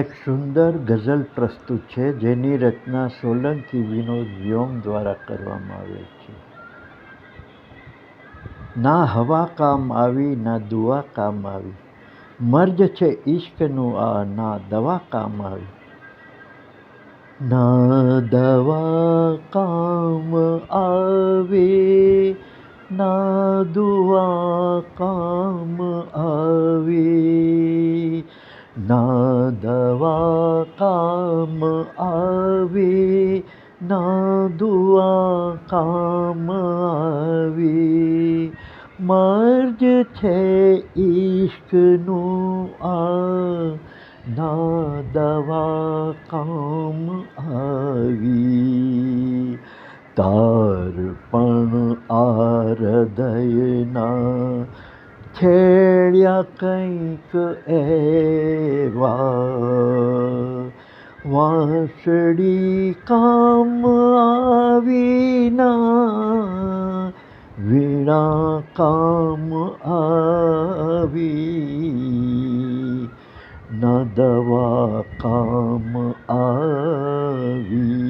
એક સુંદર ગઝલ પ્રસ્તુત છે, જેની રચના સોલંકી વિનોદ વ્યોમ દ્વારા કરવામાં આવેલ છે. ના હવા કામ આવી, ના દુઆ કામ આવી, મર્જ છે ઈશ્કનું આ, ના દવા કામ આવી. ના દવા કામ આવે, ના દુઆ કામ આવે, ના દવા કામ આવે, ના દુઆ કામ આવે, મર્જ છે ઈશ્કનું આ, ના દવા કામ આવી. તાર પણ આ હૃદયના છેડ્યા કંઈક એવા, વાંસળી કામ આવી, ના વીણા કામ આવી, ના દવા કામ આવી.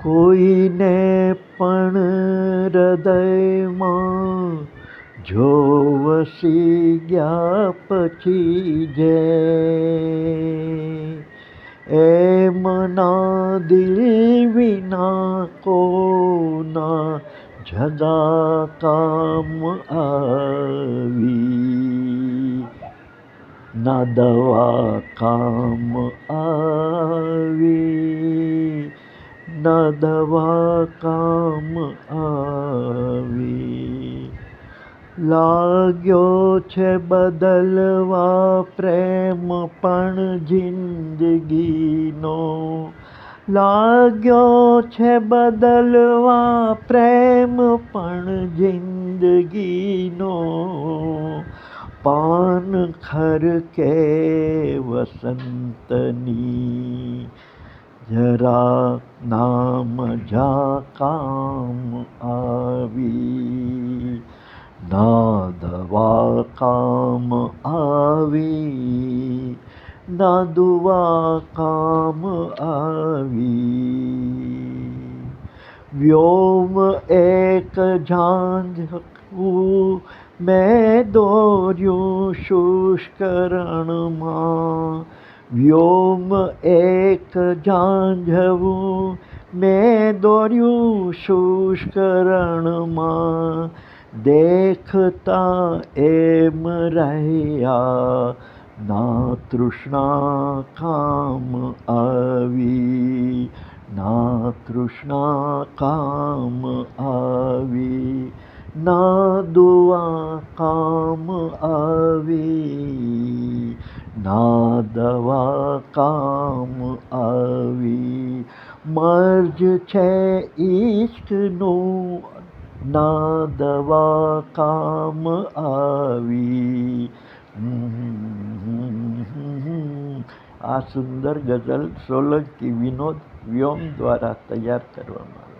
કોઈને પણ હૃદયમાં જો વસી ગયા પછી જે એમના દિલ વિના કોના જગા કામ આવી, ના દવા કામ આવી, ના દવા કામ આવી. લાગ્યો છે બદલવા પ્રેમ પણ જિંદગીનો, લાગ્યો છે બદલવા પ્રેમ પણ જિંદગીનો, પાન ખરકે વસંતની, જરા ના મજા કામ આવી, ના દવા કામ આવી, ના દુઆ કામ આવી. વ્યોમ એક ઝાંઝવું મેં દોર્યું શુષ્ક રણમાં, વ્યોમ એક ઝાંઝવું મેં દોર્યું શુષ્ક રણમાં, દેખતા એમ રહ્યા ના તૃષ્ણા કામ આવી, ના તૃષ્ણા કામ આવી, ના દુઆ કામ આવી, ના દવા કામ આવી, મર્જ છે ઈશ્કનું, ના દવા કામ આવી. આ સુંદર ગઝલ સોલંકી વિનોદ વ્યોમ દ્વારા તૈયાર કરવામાં આવી.